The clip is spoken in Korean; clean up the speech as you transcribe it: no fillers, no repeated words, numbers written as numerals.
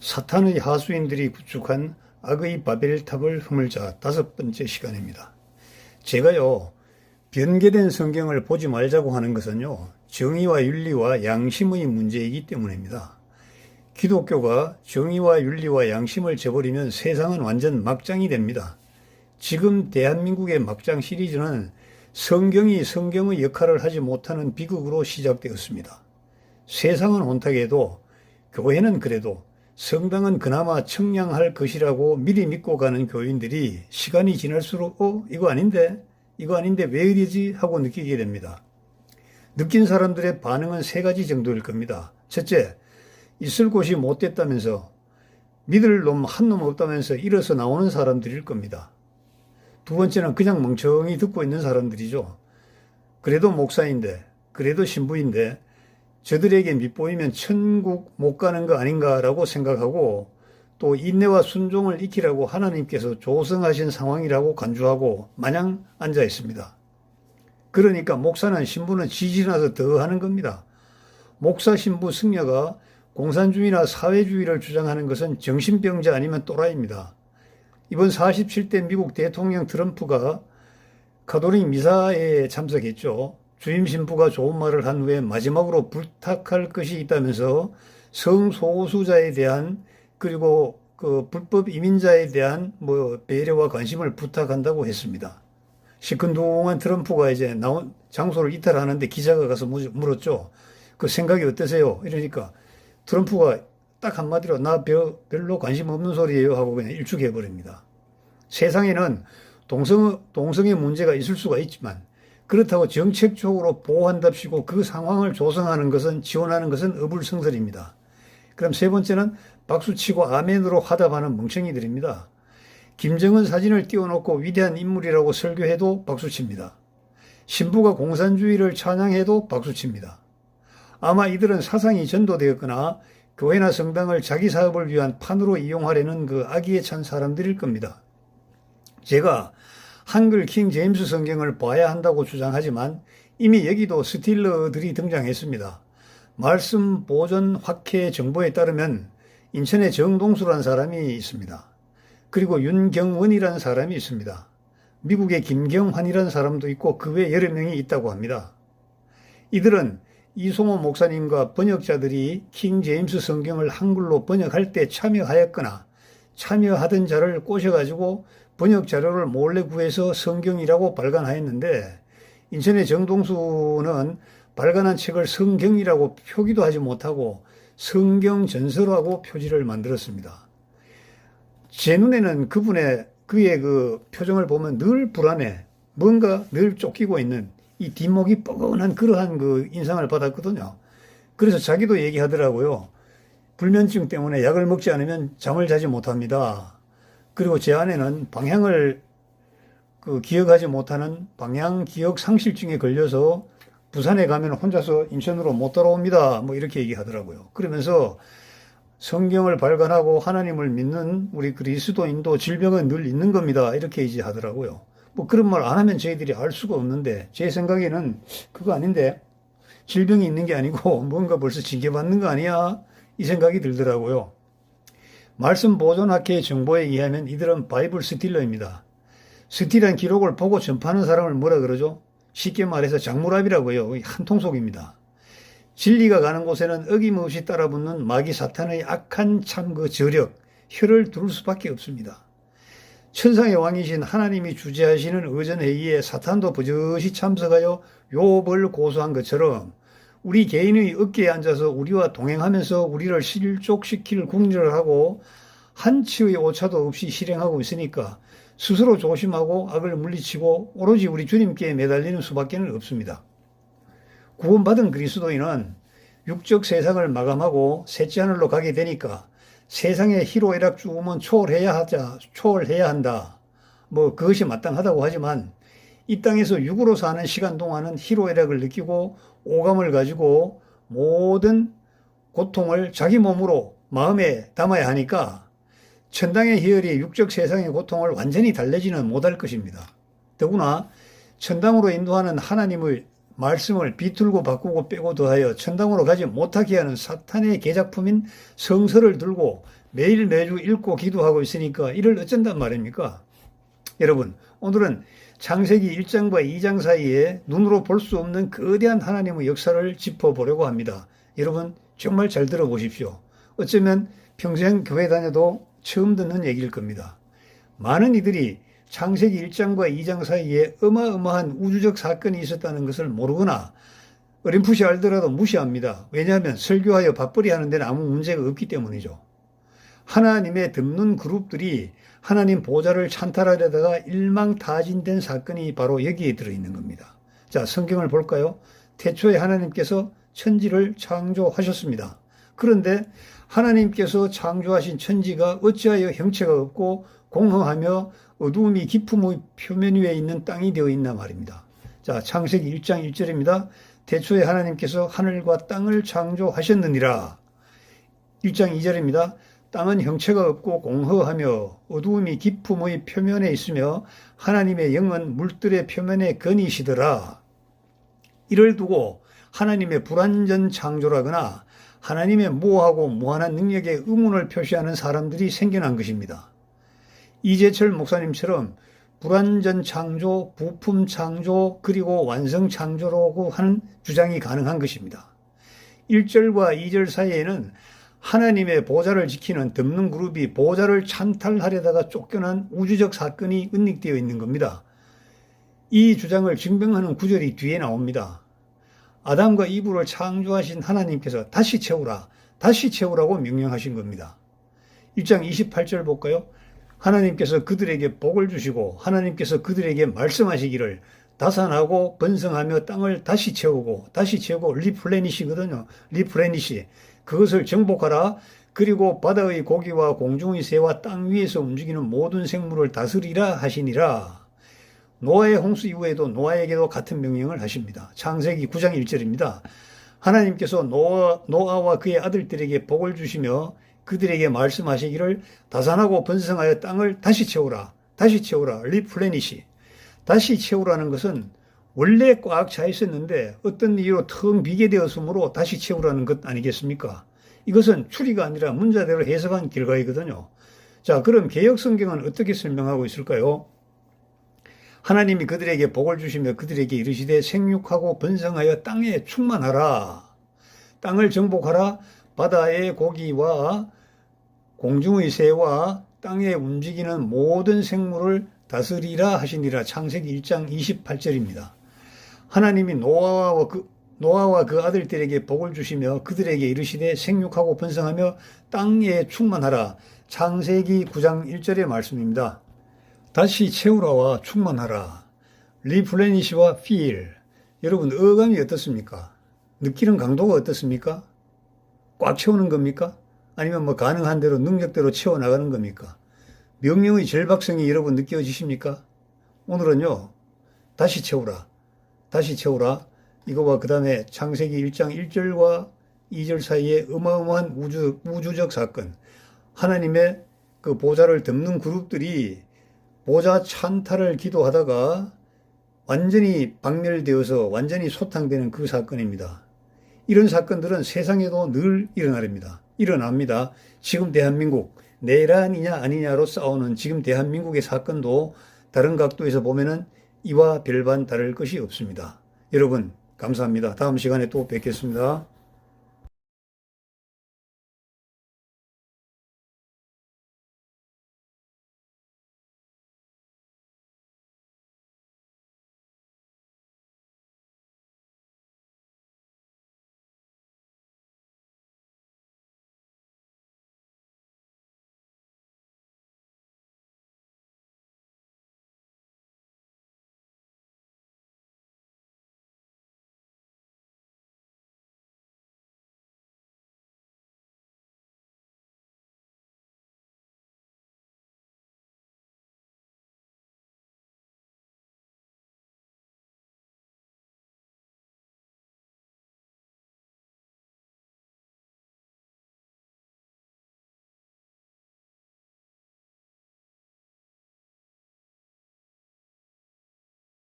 사탄의 하수인들이 구축한 악의 바벨탑을 허물자 5번째 시간입니다. 제가요, 변개된 성경을 보지 말자고 하는 것은요, 정의와 윤리와 양심의 문제이기 때문입니다. 기독교가 정의와 윤리와 양심을 저버리면 세상은 완전 막장이 됩니다. 지금 대한민국의 막장 시리즈는 성경이 성경의 역할을 하지 못하는 비극으로 시작되었습니다. 세상은 혼탁해도 교회는 그래도 성당은 그나마 청량할 것이라고 미리 믿고 가는 교인들이 시간이 지날수록 이거 아닌데 왜 이러지 하고 느끼게 됩니다. 느낀 사람들의 반응은 3가지 정도일 겁니다. 첫째, 있을 곳이 못 됐다면서 믿을 놈 한 놈 없다면서 일어서 나오는 사람들일 겁니다. 두 번째는 그냥 멍청히 듣고 있는 사람들이죠. 그래도 목사인데, 그래도 신부인데 저들에게 밑보이면 천국 못 가는 거 아닌가라고 생각하고 또 인내와 순종을 익히라고 하나님께서 조성하신 상황이라고 간주하고 마냥 앉아 있습니다. 그러니까 목사는 신부는 지지나서 더 하는 겁니다. 목사 신부 승려가 공산주의나 사회주의를 주장하는 것은 정신병자 아니면 또라이입니다. 이번 47대 미국 대통령 트럼프가 가톨릭 미사에 참석했죠. 주임 신부가 좋은 말을 한 후에 마지막으로 부탁할 것이 있다면서 성소수자에 대한 그리고 그 불법 이민자에 대한 배려와 관심을 부탁한다고 했습니다. 시큰둥한 트럼프가 이제 나온 장소를 이탈하는데 기자가 가서 물었죠. 그 생각이 어떠세요? 이러니까 트럼프가 딱 한마디로 나 별로 관심 없는 소리예요 하고 그냥 일축해버립니다. 세상에는 동성의 문제가 있을 수가 있지만 그렇다고 정책적으로 보호한답시고 그 상황을 조성하는 것은 지원하는 것은 어불성설입니다. 그럼 3번째는 박수치고 아멘으로 화답하는 멍청이들입니다. 김정은 사진을 띄워놓고 위대한 인물이라고 설교해도 박수칩니다. 신부가 공산주의를 찬양해도 박수칩니다. 아마 이들은 사상이 전도되었거나 교회나 성당을 자기 사업을 위한 판으로 이용하려는 그 악의에 찬 사람들일 겁니다. 제가 한글 킹 제임스 성경을 봐야 한다고 주장하지만 이미 여기도 스틸러들이 등장했습니다. 말씀 보존 확해 정보에 따르면 인천에 정동수라는 사람이 있습니다. 그리고 윤경원이라는 사람이 있습니다. 미국의 김경환이라는 사람도 있고 그 외 여러 명이 있다고 합니다. 이들은 이송호 목사님과 번역자들이 킹 제임스 성경을 한글로 번역할 때 참여하였거나 참여하던 자를 꼬셔가지고 번역 자료를 몰래 구해서 성경이라고 발간하였는데 인천의 정동수는 발간한 책을 성경이라고 표기도 하지 못하고 성경전서라고 표지를 만들었습니다. 제 눈에는 그의 그 표정을 보면 늘 불안해, 뭔가 늘 쫓기고 있는 이 뒷목이 뻐근한 그러한 그 인상을 받았거든요. 그래서 자기도 얘기하더라고요. 불면증 때문에 약을 먹지 않으면 잠을 자지 못합니다. 그리고 제 아내는 방향을 기억하지 못하는 방향 기억 상실증에 걸려서 부산에 가면 혼자서 인천으로 못 돌아옵니다. 이렇게 얘기하더라고요. 그러면서 성경을 발간하고 하나님을 믿는 우리 그리스도인도 질병은 늘 있는 겁니다. 이렇게 이제 하더라고요. 그런 말 안 하면 저희들이 알 수가 없는데 제 생각에는 그거 아닌데 질병이 있는 게 아니고 뭔가 벌써 징계받는 거 아니야? 이 생각이 들더라고요. 말씀 보존학회의 정보에 의하면 이들은 바이블 스틸러입니다. 스틸한 기록을 보고 전파하는 사람을 뭐라 그러죠? 쉽게 말해서 장물합이라고요. 한통속입니다. 진리가 가는 곳에는 어김없이 따라붙는 마귀 사탄의 악한 저력, 혀를 두를 수밖에 없습니다. 천상의 왕이신 하나님이 주재하시는 의전회의에 사탄도 버젓이 참석하여 요업을 고소한 것처럼 우리 개인의 어깨에 앉아서 우리와 동행하면서 우리를 실족시킬 궁리를 하고 한치의 오차도 없이 실행하고 있으니까 스스로 조심하고 악을 물리치고 오로지 우리 주님께 매달리는 수밖에 없습니다. 구원받은 그리스도인은 육적 세상을 마감하고 셋째 하늘로 가게 되니까 세상의 희로애락 죽음은 초월해야 한다. 그것이 마땅하다고 하지만 이 땅에서 육으로 사는 시간 동안은 희로애락을 느끼고 오감을 가지고 모든 고통을 자기 몸으로 마음에 담아야 하니까 천당의 희열이 육적 세상의 고통을 완전히 달래지는 못할 것입니다. 더구나 천당으로 인도하는 하나님의 말씀을 비틀고 바꾸고 빼고 더하여 천당으로 가지 못하게 하는 사탄의 계작품인 성서를 들고 매일 매주 읽고 기도하고 있으니까 이를 어쩐단 말입니까? 여러분, 오늘은 창세기 1장과 2장 사이에 눈으로 볼 수 없는 거대한 하나님의 역사를 짚어보려고 합니다. 여러분, 정말 잘 들어보십시오. 어쩌면 평생 교회 다녀도 처음 듣는 얘기일 겁니다. 많은 이들이 창세기 1장과 2장 사이에 어마어마한 우주적 사건이 있었다는 것을 모르거나 어렴풋이 알더라도 무시합니다. 왜냐하면 설교하여 밥벌이 하는 데는 아무 문제가 없기 때문이죠. 하나님의 듭는 그룹들이 하나님 보좌를 찬탈하려다가 일망타진된 사건이 바로 여기에 들어있는 겁니다. 자, 성경을 볼까요? 태초에 하나님께서 천지를 창조하셨습니다. 그런데 하나님께서 창조하신 천지가 어찌하여 형체가 없고 공허하며 어두움이 깊음의 표면 위에 있는 땅이 되어 있나 말입니다. 자, 창세기 1장 1절입니다. 태초에 하나님께서 하늘과 땅을 창조하셨느니라. 1장 2절입니다. 땅은 형체가 없고 공허하며 어두움이 깊음의 표면에 있으며 하나님의 영은 물들의 표면에 거니시더라. 이를 두고 하나님의 불완전 창조라거나 하나님의 모호하고 무한한 능력에 의문을 표시하는 사람들이 생겨난 것입니다. 이재철 목사님처럼 불완전 창조, 부품 창조, 그리고 완성 창조라고 하는 주장이 가능한 것입니다. 1절과 2절 사이에는 하나님의 보좌를 지키는 덮는 그룹이 보좌를 찬탈하려다가 쫓겨난 우주적 사건이 은닉되어 있는 겁니다. 이 주장을 증명하는 구절이 뒤에 나옵니다. 아담과 이브를 창조하신 하나님께서 다시 채우라고 명령하신 겁니다. 1장 28절 볼까요? 하나님께서 그들에게 복을 주시고 하나님께서 그들에게 말씀하시기를 다산하고 번성하며 땅을 다시 채우고 리플레니시거든요. 리플레니시. 그것을 정복하라. 그리고 바다의 고기와 공중의 새와 땅 위에서 움직이는 모든 생물을 다스리라 하시니라. 노아의 홍수 이후에도 노아에게도 같은 명령을 하십니다. 창세기 9장 1절입니다. 하나님께서 노아와 그의 아들들에게 복을 주시며 그들에게 말씀하시기를 다산하고 번성하여 땅을 다시 채우라. 리플레니시. 다시 채우라는 것은 원래 꽉 차 있었는데 어떤 이유로 텅 비게 되었으므로 다시 채우라는 것 아니겠습니까? 이것은 추리가 아니라 문자대로 해석한 결과이거든요. 자, 그럼 개역성경은 어떻게 설명하고 있을까요? 하나님이 그들에게 복을 주시며 그들에게 이르시되 생육하고 번성하여 땅에 충만하라. 땅을 정복하라. 바다의 고기와 공중의 새와 땅에 움직이는 모든 생물을 다스리라 하시니라. 창세기 1장 28절입니다. 하나님이 노아와 그 아들들에게 복을 주시며 그들에게 이르시되 생육하고 번성하며 땅에 충만하라. 창세기 9장 1절의 말씀입니다. 다시 채우라와 충만하라. 리플레니시와 필. 여러분, 어감이 어떻습니까? 느끼는 강도가 어떻습니까? 꽉 채우는 겁니까? 아니면 가능한 대로 능력대로 채워나가는 겁니까? 명령의 절박성이 여러분 느껴지십니까? 오늘은요, 다시 채우라. 이거와 그 다음에 창세기 1장 1절과 2절 사이에 어마어마한 우주적 사건. 하나님의 그 보좌를 덮는 그룹들이 보좌 찬탈을 기도하다가 완전히 박멸되어서 완전히 소탕되는 그 사건입니다. 이런 사건들은 세상에도 늘 일어납니다. 지금 대한민국 내란이냐 아니냐로 싸우는 지금 대한민국의 사건도 다른 각도에서 보면은 이와 별반 다를 것이 없습니다. 여러분, 감사합니다. 다음 시간에 또 뵙겠습니다.